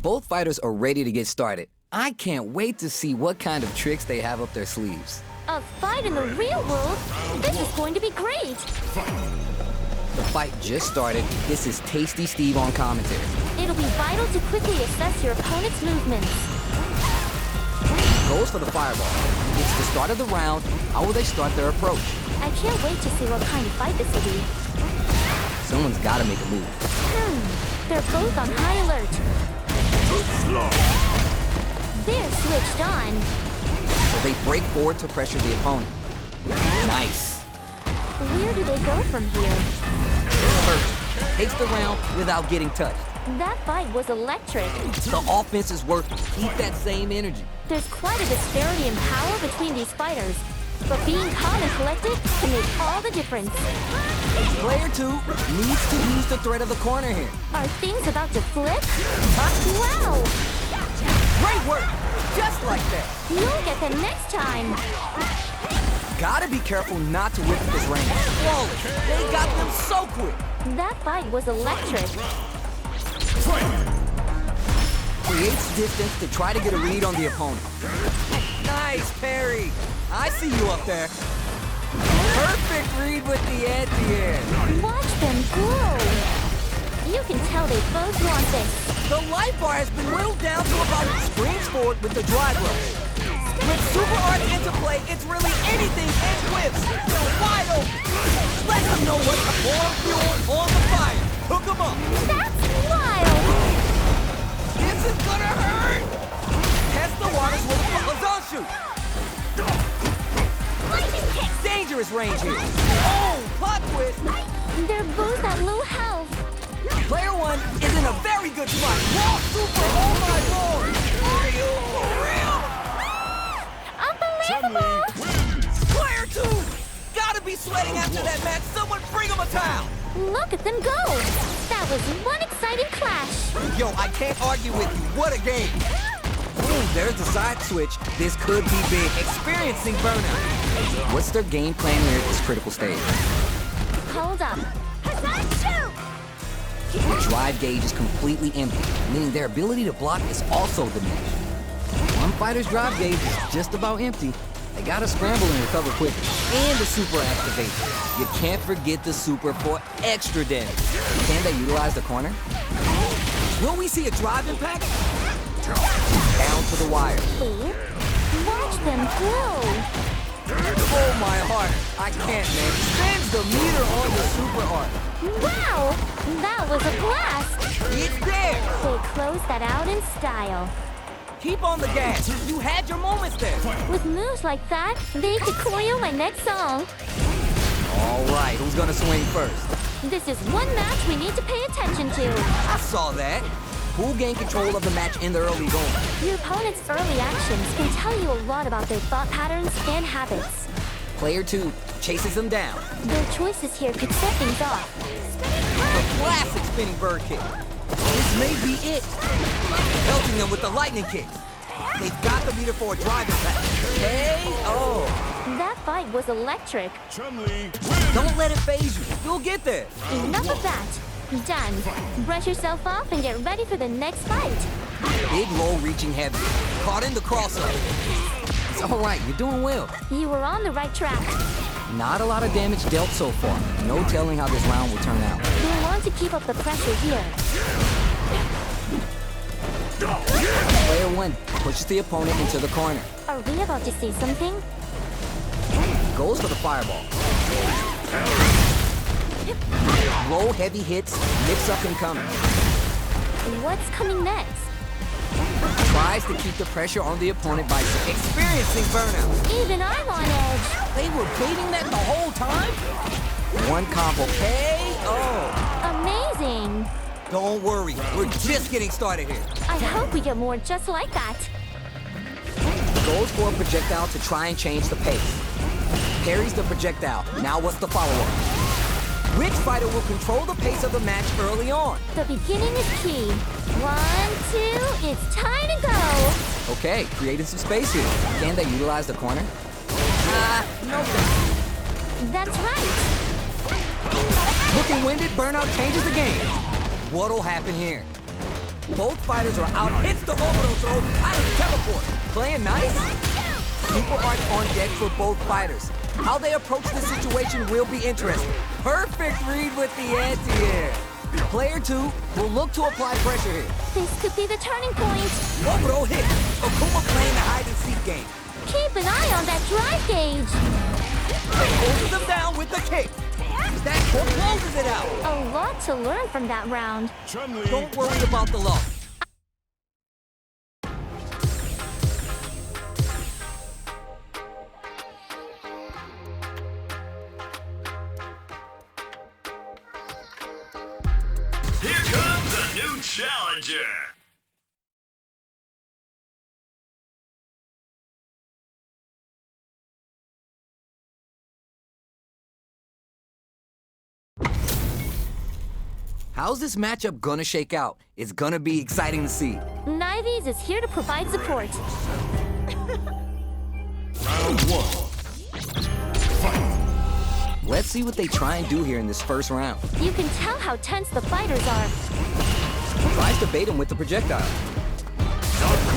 Both fighters are ready to get started. I can't wait to see what kind of tricks they have up their sleeves. A fight in the real world? This is going to be great! The fight just started. This is Tasty Steve on commentary. It'll be vital to quickly assess your opponent's movements. Goes for the fireball. It's the start of the round. How will they start their approach? I can't wait to see what kind of fight this will be. Someone's got to make a move. They're both on high alert. They're switched on. So they break forward to pressure the opponent. Nice. Where do they go from here? First, takes the round without getting touched. That fight was electric. The offense is working. Keep that same energy. There's quite a disparity in power between these fighters. But being calm and collected can make all the difference. Player 2 needs to use the threat of the corner here. Are things about to flip? Wow! Great work! Just like that. You'll get them next time. Gotta be careful not to whip at this range. Flawless. They got them so quick. That fight was electric. Creates distance to try to get a read on the opponent. Nice parry. I see you up there. Perfect read with the anti-air. Watch them glow. You can tell they both want this. The life bar has been whittled down to about springs forward with the drive rush. With super art into play, it's really anything and whips. They're wide open. Let them know what to pour fuel on the fire. Hook them up. That's wild. This is gonna hurt. Test the waters with a Falazon shoot. Dangerous range here. Oh, plot twist. They're both at low health. Player 1 is in a very good spot. Raw super, oh my lord. Are you for real? Unbelievable! Player 2! Gotta be sweating after that match. Someone bring him a towel. Look at them go. That was one exciting clash. Yo, I can't argue with you. What a game. Ooh, there's the side switch. This could be big. Experiencing burnout. What's their game plan here at this critical stage? Hold up. The drive gauge is completely empty, meaning their ability to block is also diminished. One fighter's drive gauge is just about empty. They gotta scramble and recover quickly. And the super activation. You can't forget the super for extra damage. Can they utilize the corner? Will we see a drive impact? Down to the wire. Watch them glow. Oh my heart. I can't, man. Spins the meter on the super art. Wow! That was a blast. It's there. They closed that out in style. Keep on the gas. You had your moments there. With moves like that, they could choreo my next song. All right, who's gonna swing first? This is one match we need to pay attention to. I saw that. Who'll gain control of the match in the early going? Your opponent's early actions can tell you a lot about their thought patterns and habits. Player 2 chases them down. Their choices here could set things off. A classic spinning bird kick. This may be it. Pelting them with the lightning kick. They've got the meter for a drive attack. K.O. That fight was electric. Don't let it phase you. You'll get there. Enough of that. Done. Brush yourself off and get ready for the next fight. Big low reaching heavy. Caught in the crossover. It's all right. You're doing well. You were on the right track. Not a lot of damage dealt so far. No telling how this round will turn out. You'll want to keep up the pressure here. Player 1 pushes the opponent into the corner. Are we about to see something? Goes for the fireball. Low, heavy hits, mix-up incoming. What's coming next? Tries to keep the pressure on the opponent by experiencing burnout. Even I'm on edge. They were baiting that the whole time? One combo KO. Amazing. Don't worry, we're just getting started here. I hope we get more just like that. Goes for a projectile to try and change the pace. Parries the projectile. Now what's the follow-up? Which fighter will control the pace of the match early on? The beginning is key. 1, 2, it's time to go. Okay, creating some space here. Can they utilize the corner? No thanks. That's right. Looking winded, burnout changes the game. What'll happen here? Both fighters are out. Hits the overthrow throw. Out of teleport. Playing nice. Super art on deck for both fighters. How they approach this situation will be interesting. Perfect read with the anti-air. Player 2 will look to apply pressure here. This could be the turning point. Overthrow hit. Akuma playing the hide-and-seek game. Keep an eye on that drive gauge. Holds them down with the kick. That closes it out. A lot to learn from that round. Don't worry about the loss. Here comes a new challenger. How's this matchup gonna shake out? It's gonna be exciting to see. Nives is here to provide support. Round 1. Let's see what they try and do here in this first round. You can tell how tense the fighters are. Tries to bait him with the projectile.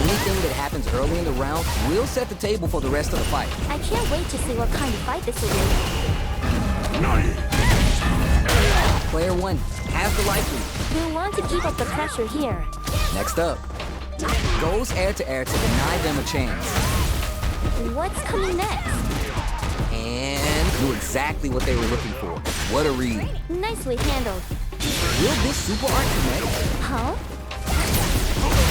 Anything that happens early in the round will set the table for the rest of the fight. I can't wait to see what kind of fight this will be. Player 1 has the life lead. We'll want to keep up the pressure here. Next up, goes air to deny them a chance. What's coming next? And knew exactly what they were looking for. What a read. Nicely handled. Will this super art connect? Huh?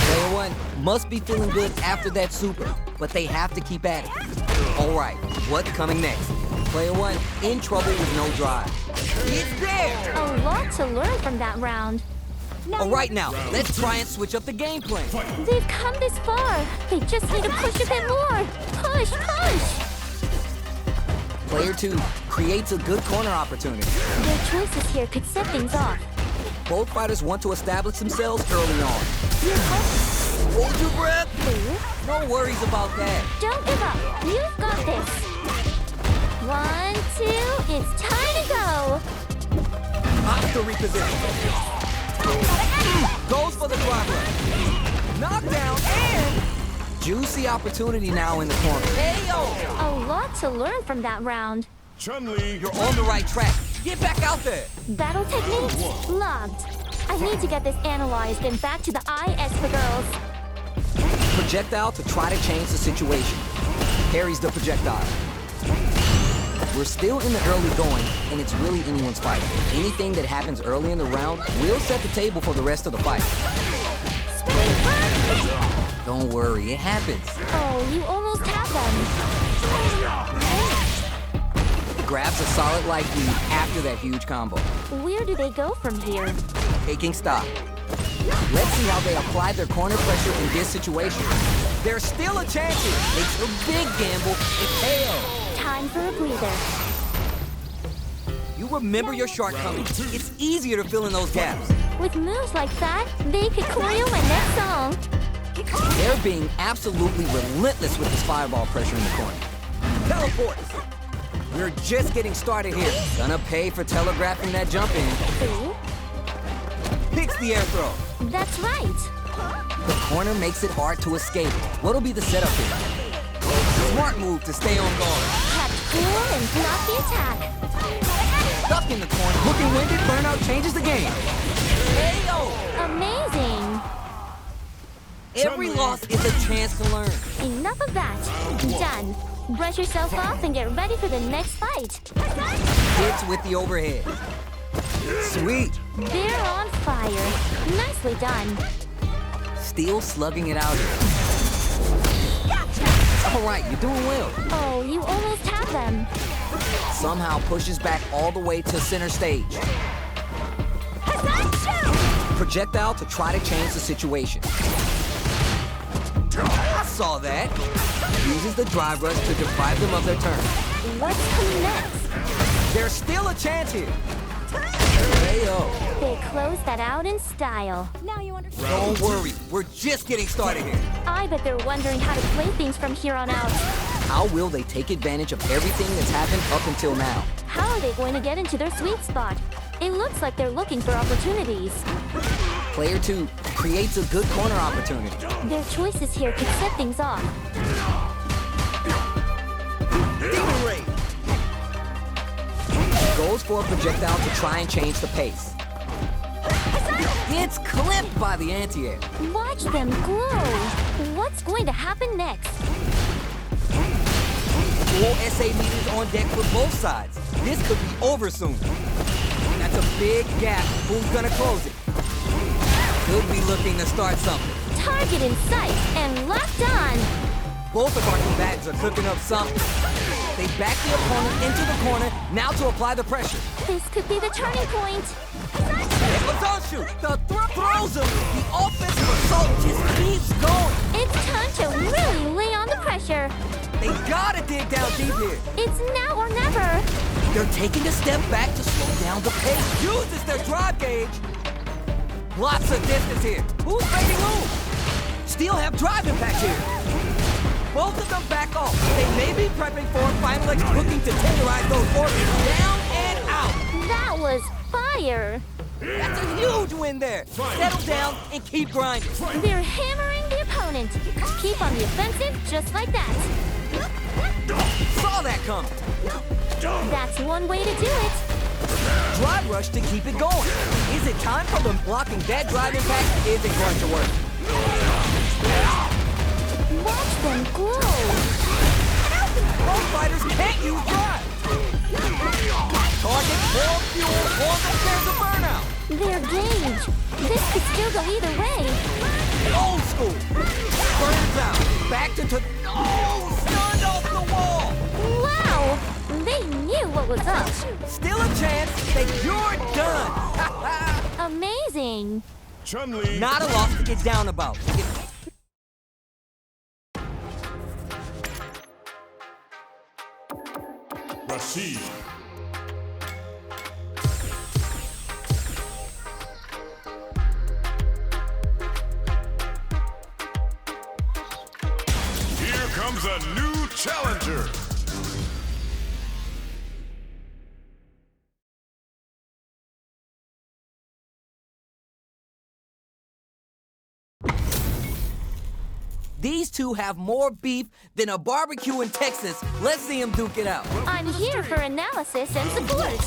Player 1 must be feeling good after that super, but they have to keep at it. All right, what's coming next? Player 1 in trouble with no drive. It's there! A lot to learn from that round. All right, now, let's try and switch up the game plan. They've come this far. They just need to push a bit more. Push, push! Player 2 creates a good corner opportunity. Their choices here could set things off. Both fighters want to establish themselves early on. Hold your breath! No worries about that. Don't give up. You've got this. 1, 2, it's time to go. Oscar reposition. Goes for the drive run. Knockdown and juicy opportunity now in the corner. Ayo! A lot to learn from that round. Chun-Li, You're on the right track. Get back out there. Battle techniques? Logged. I need to get this analyzed and back to the IS for girls. Projectile to try to change the situation. Parries the projectile. We're still in the early going, and it's really anyone's fight. Anything that happens early in the round will set the table for the rest of the fight. Don't worry, it happens. Oh, you almost have them. Grabs a solid life lead after that huge combo. Where do they go from here? Taking stock. Let's see how they apply their corner pressure in this situation. There's still a chance here. It's a big gamble. It's KO. Time for a breather. You remember your shortcomings. It's easier to fill in those gaps. With moves like that, they could choreo my next song. They're being absolutely relentless with this fireball pressure in the corner. Teleports. We're just getting started here. Gonna pay for telegraphing that jump in. See? Picks the air throw. That's right. The corner makes it hard to escape. What'll be the setup here? Smart move to stay on guard. Kept cool and block the attack. Stuck in the corner. Looking winded, burnout changes the game. Ayo! Amazing. Every loss is a chance to learn. Enough of that. Done. Brush yourself off and get ready for the next fight. Hits with the overhead. Sweet. They're on fire. Nicely done. Still slugging it out here. All right, you're doing well. Oh, you almost have them. Somehow pushes back all the way to center stage. Projectile to try to change the situation. I saw that. Uses the drive rush to deprive them of their turn. What's coming next? There's still a chance here. Ayo. They closed that out in style. Now you understand. Don't worry, we're just getting started here. I bet they're wondering how to play things from here on out. How will they take advantage of everything that's happened up until now? How are they going to get into their sweet spot? It looks like they're looking for opportunities. Player 2 creates a good corner opportunity. Their choices here could set things off. Demon Ray! Goes for a projectile to try and change the pace. Gets clipped by the anti-air. Watch them glow. What's going to happen next? Full SA meters on deck for both sides. This could be over soon. That's a big gap. Who's gonna close it? Could be looking to start something. Target in sight and locked on. Both of our combatants are cooking up something. They back the opponent into the corner, now to apply the pressure. This could be the turning point. Shoot! The throws him! The offensive assault just keeps going! It's time to really lay on the pressure. They gotta dig down deep here! It's now or never. They're taking a step back to slow down the pace. Uses their drive gauge! Lots of distance here. Who's fading who? Still have drive impact here. Both of them back off. They may be prepping for a final X, looking to tenderize those orbits down and out. That was fire. That's a huge win there. Settle down and keep grinding. They're hammering the opponent. Keep on the offensive just like that. Saw that coming. That's one way to do it. Drive rush to keep it going. Is it time for them blocking that drive impact? Is it going to work? Watch them glow. Both fighters can't use drive. Target more fuel on the chance of burnout. Their gauge. This could still go either way. Old school. Burns out. Back to oh, stunned off the wall. Wow. They knew what was up. Still a chance that you're done. Amazing. Chun-Li. Not a loss to get down about. Rashid. Here comes a new challenger. These two have more beef than a barbecue in Texas. Let's see them duke it out. I'm here for analysis and support.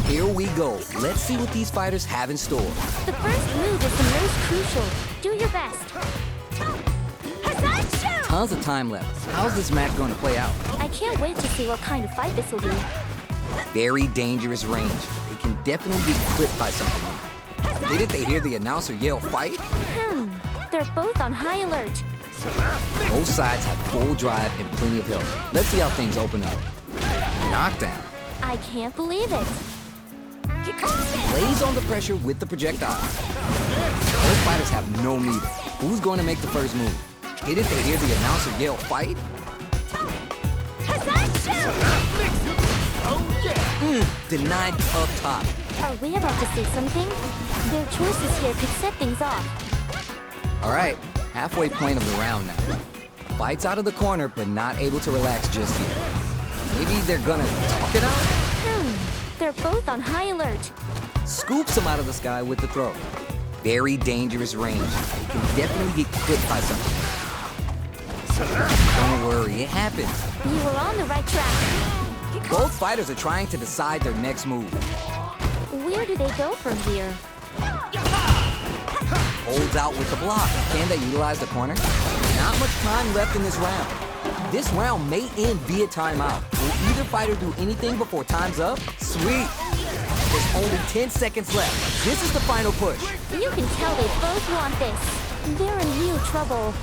Here we go. Let's see what these fighters have in store. The first move is the most crucial. Do your best. Tons of time left. How's this match going to play out? I can't wait to see what kind of fight this will be. Very dangerous range. It can definitely be clipped by something. Didn't they hear the announcer yell fight? They're both on high alert. Both sides have full drive and plenty of health. Let's see how things open up. Knockdown. I can't believe it. Lays on the pressure with the projectile. Both fighters have no meter. Who's going to make the first move? Didn't they hear the announcer yell fight? Denied up top. Are we about to see something? Their choices here could set things off. All right, halfway point of the round now. Fights out of the corner, but not able to relax just yet. Maybe they're gonna talk it out? They're both on high alert. Scoops him out of the sky with the throw. Very dangerous range. It can definitely get clipped by something. Don't worry, it happens. You were on the right track. Both fighters are trying to decide their next move. Where do they go from here? Holds out with the block. Can they utilize the corner? Not much time left in this round. This round may end via timeout. Will either fighter do anything before time's up? Sweet. There's only 10 seconds left. This is the final push. You can tell they both want this. They're in real trouble.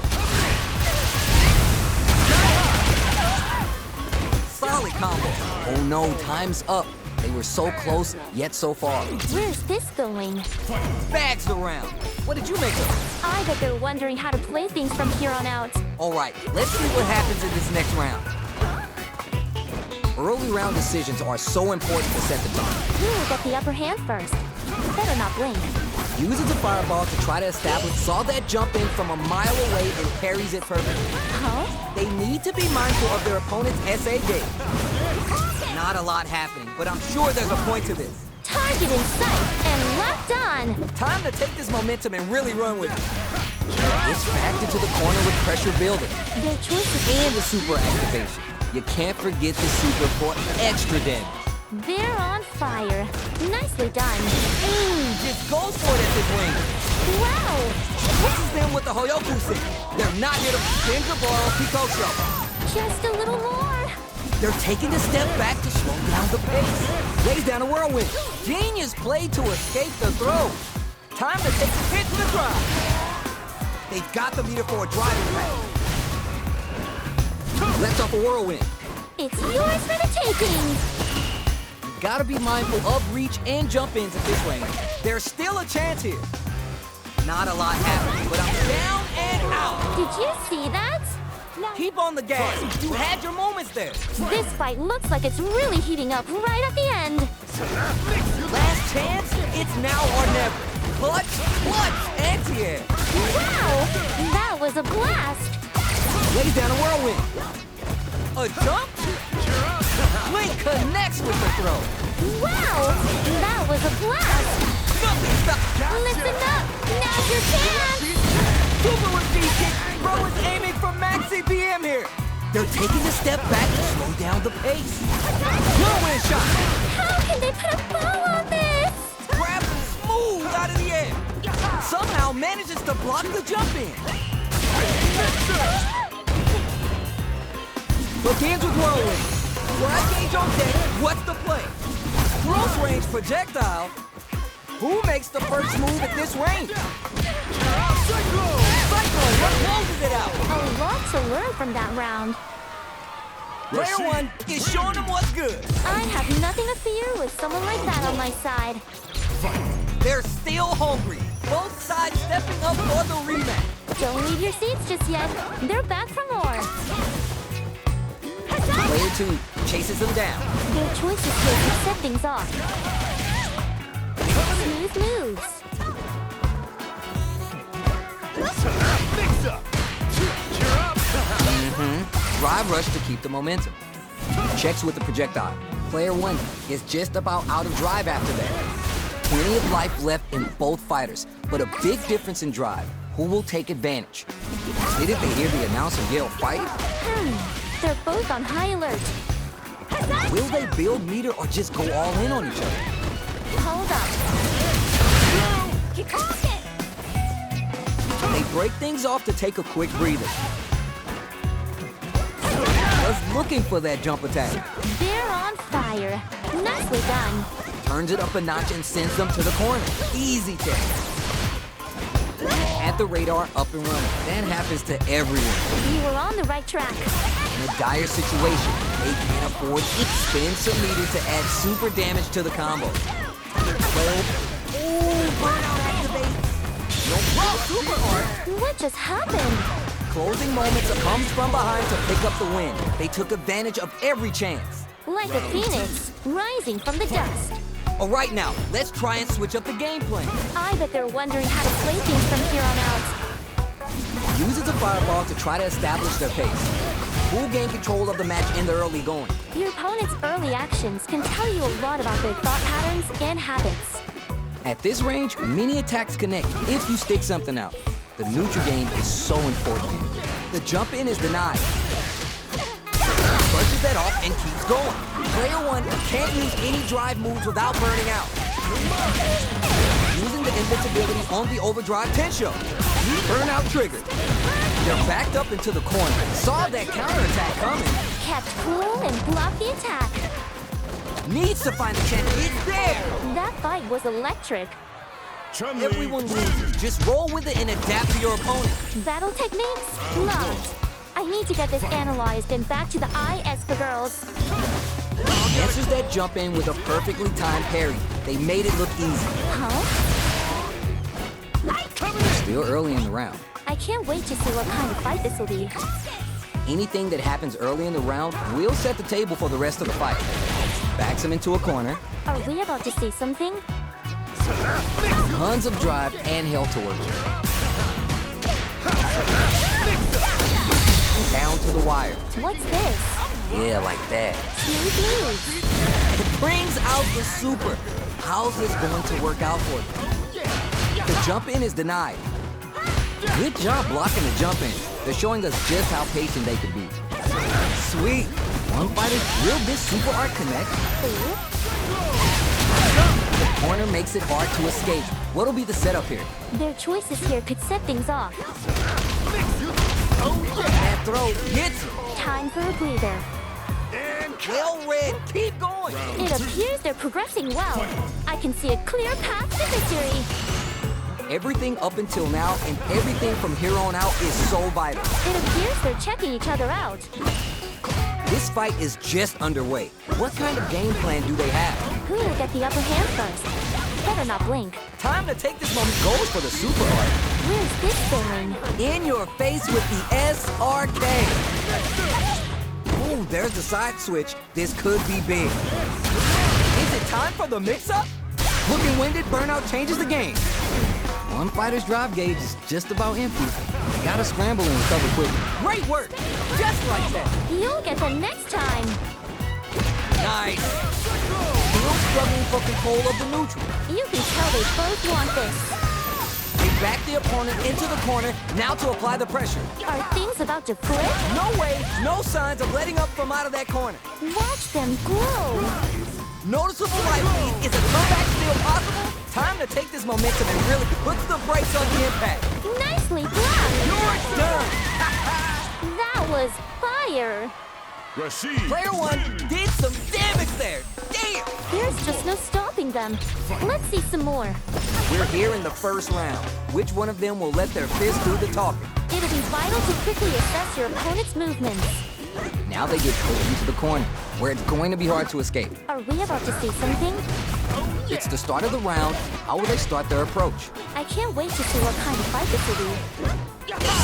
Solid combo. Oh no, time's up. They were so close, yet so far. Where's this going? Bags the round. What did you make of it? I bet they're wondering how to play things from here on out. All right, let's see what happens in this next round. Early round decisions are so important to set the tone. Who will get the upper hand first? Better not blink. Uses a fireball to try to establish, saw that jump in from a mile away and parries it perfectly. Huh? They need to be mindful of their opponent's SA gauge. Not a lot happening, but I'm sure there's a point to this. Target Target in sight and locked on. Time to take this momentum and really run with it. It's backed into the corner with pressure building. Their choices. And the super activation. You can't forget the super for extra damage. They're on fire. Nicely done. Just goes for it at this range. Wow! Pushes them with the Hoyoku stick. They're not here to binge or blow Pico show. Just a little more. They're taking a step back to slow down the pace. Lays down a whirlwind. Genius play to escape the throw. Time to take the hit to the drive. They've got the meter for a driving match. Left off a whirlwind. It's yours for the taking. Gotta be mindful of reach and jump ins at this range. There's still a chance here. Not a lot happening, but I'm down and out. Did you see that? Keep on the gas. You had your moments there. This fight looks like it's really heating up right at the end. Last chance, it's now or never. Clutch, anti-air. Wow! That was a blast. Lays down a whirlwind. A jump? Link connects with the throw. Wow! That was a blast. Nothing stops. Listen up. Now's your chance. Super repeat kick. Bro is aiming for max CPM here. They're taking a step back to slow down the pace. Whirlwind shot. How can they put a bow on this? Grabs him smooth out of the air. Somehow manages to block the jump in. Begins with whirlwind. Drive gauge on deck. What's the play? Close range projectile. Who makes the first move at this range? Cyclone! What closes it out? A lot to learn from that round. Player one is showing them what's good. I have nothing to fear with someone like that on my side. They're still hungry. Both sides stepping up for the rematch. Don't leave your seats just yet. They're back for more. Player two chases them down. Their choices here to set things off. Smooth moves. Drive rush to keep the momentum. Checks with the projectile. Player one is just about out of drive after that. Plenty of life left in both fighters, but a big difference in drive. Who will take advantage? Didn't they hear the announcer yell fight? They're both on high alert. Will they build meter or just go all in on each other? Hold up. They break things off to take a quick breather. Was looking for that jump attack. They're on fire. Nicely done. Turns it up a notch and sends them to the corner. Easy check. At the radar, up and running. That happens to everyone. You were on the right track. In a dire situation, they can't afford to spend some meter to add super damage to the combo. Burnout activates. Super art. What just happened? Closing moments comes from behind to pick up the win. They took advantage of every chance. Like a phoenix, rising from the dust. All right now, let's try and switch up the game plan. I bet they're wondering how to play things from here on out. Uses a fireball to try to establish their pace. Who gain control of the match in the early going? Your opponent's early actions can tell you a lot about their thought patterns and habits. At this range, many attacks connect if you stick something out. The neutral game is so important. The jump in is denied. Brushes that off and keeps going. Player one can't use any drive moves without burning out. Using the invincibility on the overdrive Tensho. Burnout triggered. They're backed up into the corner. Saw that counterattack coming. Kept cool and blocked the attack. Needs to find the chance. It's there! That fight was electric. Chun-Li. Everyone loses. Just roll with it and adapt to your opponent. Battle techniques? Loved. I need to get this analyzed and back to the IS for girls. Answers that jump in with a perfectly timed parry. They made it look easy. Huh? Still early in the round. I can't wait to see what kind of fight this will be. Anything that happens early in the round will set the table for the rest of the fight. Backs him into a corner. Are we about to see something? Tons of drive and hell torch. Down to the wire. What's this? Yeah, like that. Smooth moves. It brings out the super. How's this going to work out for them? The jump in is denied. Good job blocking the jump in. They're showing us just how patient they can be. Sweet. One fighter drilled this super art connect. The corner makes it hard to escape. What'll be the setup here? Their choices here could set things off. That throw hits him. Time for a breather. Well read. Keep going. It appears they're progressing well. I can see a clear path to victory. Everything up until now and everything from here on out is so vital. It appears they're checking each other out. This fight is just underway. What kind of game plan do they have? Who will get the upper hand first? Better not blink. Time to take this moment goes for the super art. Where's this going? In your face with the SRK. Ooh, there's the side switch. This could be big. Is it time for the mix-up? Looking winded, Burnout changes the game. One fighter's drive gauge is just about empty. Gotta scramble and recover quickly. Great work! Just like that. You'll get them next time. Nice. Still struggling for control of the neutral. You can tell they both want this. They back the opponent into the corner, now to apply the pressure. Are things about to flip? No way, no signs of letting up from out of that corner. Watch them grow. Noticeable life lead. Is a comeback still possible? Time to take this momentum and really put the brakes on the impact. Nicely blocked. You're done. That was fire. Rashid. Player one did some damage there. Damn. There's just no stopping them. Let's see some more. We're here in the first round. Which one of them will let their fist do the talking? It'll be vital to quickly assess your opponent's movements. Now they get pulled into the corner, where it's going to be hard to escape. Are we about to see something? It's the start of the round. How will they start their approach? I can't wait to see what kind of fight this will be.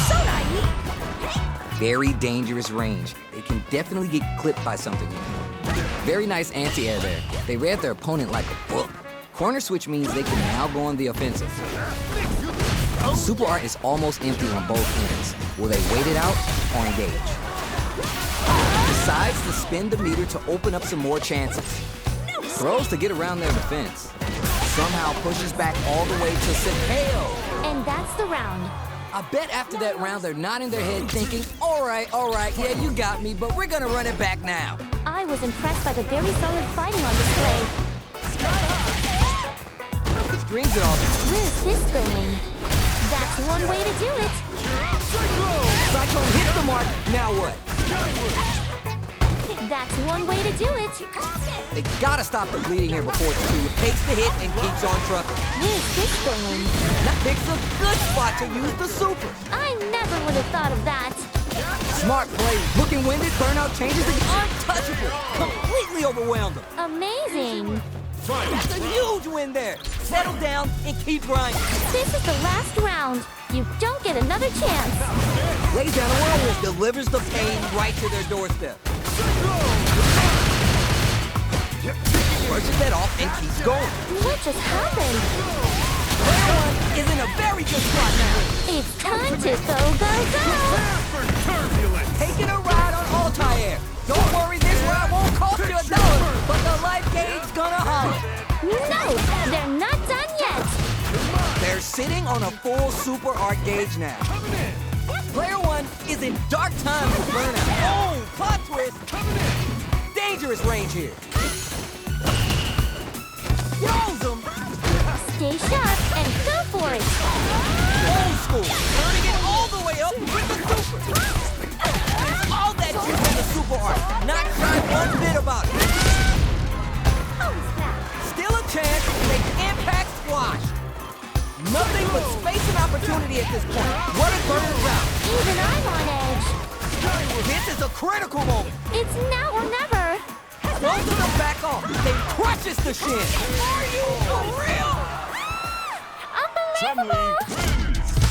So naive. Very dangerous range. They can definitely get clipped by something. Very nice anti-air there. They read their opponent like a book. Corner switch means they can now go on the offensive. Super art is almost empty on both ends. Will they wait it out or engage? Decides to spin the meter to open up some more chances. Throws to get around their defense. Somehow pushes back all the way to Sakeo. And that's the round. I bet after that round they're nodding their head thinking, all right, yeah, you got me, but we're gonna run it back now. I was impressed by the very solid fighting on display. Strings it off. Where's this going? That's one way to do it. Cyclone hits the mark, now what? That's one way to do it. They gotta stop the bleeding here before it's through. Takes the hit and keeps on trucking. Where's this going? That picks a good spot to use the super. I never would have thought of that. Smart play. Looking winded, Burnout changes the untouchable. Completely overwhelmed them. Amazing. That's a huge win there. Settle down and keep grinding. This is the last round. You don't get another chance. Lays down a whirlwind, delivers the pain right to their doorstep. Brushes that off and keeps going. What just happened? Player one is in a very good spot now. It's time to go. Taking a ride on Altair. Don't worry, this ride won't cost you $1, but the life game's gonna holler. No, they're not done yet. They're sitting on a full super art gauge now. Player one is in dark times with Burnout. Oh, plot twist. Dangerous range here. Throws them. Stay sharp and go for it. Old school. Turning it all the way up with the super. There's all that juice in the super art. Not shy one bit about it. Still a chance to make impact squash. Nothing but space and opportunity at this point. What is Burner's out? Even I'm on edge. This is a critical moment. It's now or never. Closing them back off. They crushes the shin. Are you for real? Unbelievable.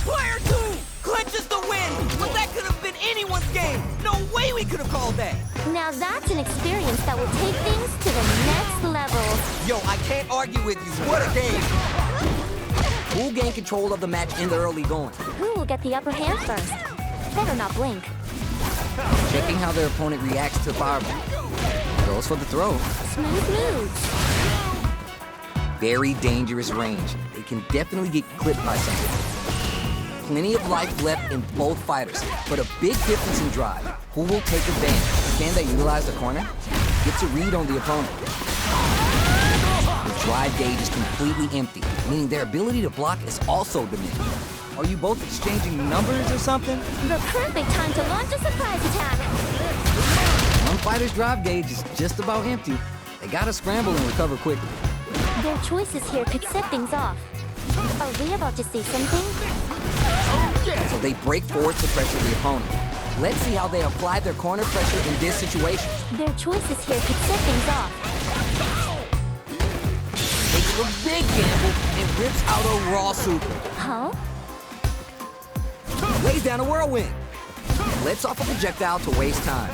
Player two clinches the win. But that could have been anyone's game. No way we could have called that. Now that's an experience that will take things to the next level. Yo, I can't argue with you. What a game. Who gained control of the match in the early going? Who will get the upper hand first? Better not blink. Checking how their opponent reacts to fireball. Goes for the throw. Smooth moves. very dangerous range. They can definitely get clipped by something. Plenty of life left in both fighters, but a big difference in drive. Who will take advantage? Can they utilize the corner? Gets a read on the opponent. The drive gauge is completely empty, meaning their ability to block is also diminished. Are you both exchanging numbers or something? The perfect time to launch a surprise attack. One fighter's drive gauge is just about empty. They gotta scramble and recover quickly. Their choices here could set things off. Are we about to see something? So they break forward to pressure the opponent. Let's see how they apply their corner pressure in this situation. Their choices here could set things off. Takes a big gamble and rips out a raw super. Huh? Lays down a whirlwind. Lets off a projectile to waste time.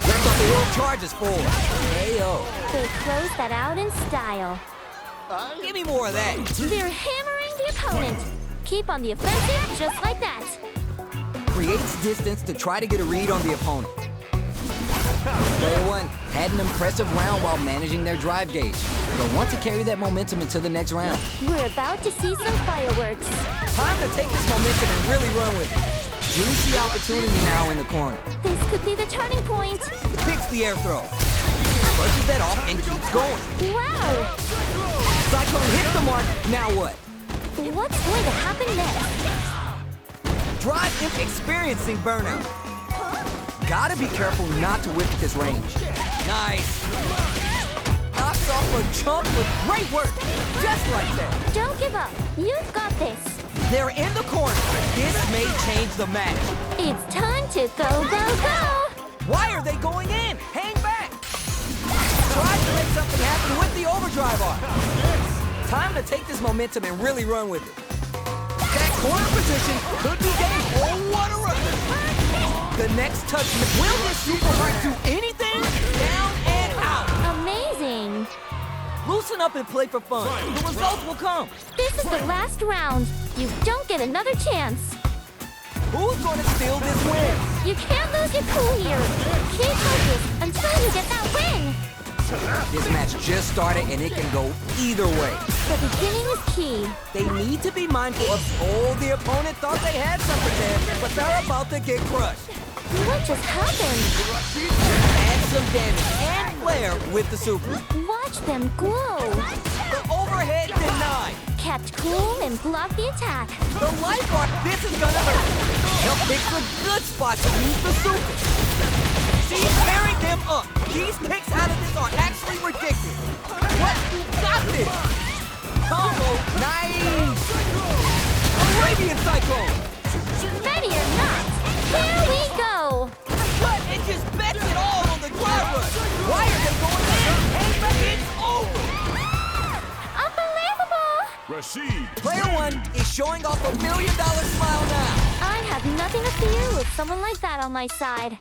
Lets off the world charges forward. Ayo. They close that out in style. Give me more of that. They're hammering the opponent. Keep on the offensive just like that. Creates distance to try to get a read on the opponent. Player one had an impressive round while managing their drive gauge. They'll want to carry that momentum into the next round. We're about to see some fireworks. Time to take this momentum and really run with it. Juicy opportunity now in the corner. This could be the turning point. Picks the air throw. Brushes that off and keeps going. Wow! Cyclone hits the mark. Now what? What's going to happen next? Drive experiencing burnout. Gotta be careful not to whip at this range. Nice. Knocks off a chunk with great work. Just like that. Don't give up. You've got this. They're in the corner. This may change the match. It's time to go, go, go! Why are they going in? Hang back. Try to make something happen with the overdrive arm. Time to take this momentum and really run with it. That corner position could be game. Oh, what a run! The next touch. Will this super heart do anything? Down and out. Amazing! Loosen up and play for fun. The results will come. This is the last round. You don't get another chance. Who's going to steal this win? You can't lose your cool here. Keep focused until you get that win. This match just started and it can go either way. The beginning is key. They need to be mindful of, oh, the opponent thought they had something there, but they're about to get crushed. What just happened? Add some damage and flair with the super. Watch them glow. The overhead denied. Kept cool and blocked the attack. The life arc, this is gonna hurt. They'll pick the good spot to use the super. She's carrying them up. These kicks out of this are actually ridiculous. What? You got this. Combo, nice. Arabian Cyclone. Ready or not, here we go. What? It just bets it all on the drive rush. Why are they going in? Hey, it's over. Unbelievable! Rashid. Player one is showing off $1 million smile now. I have nothing to fear with someone like that on my side.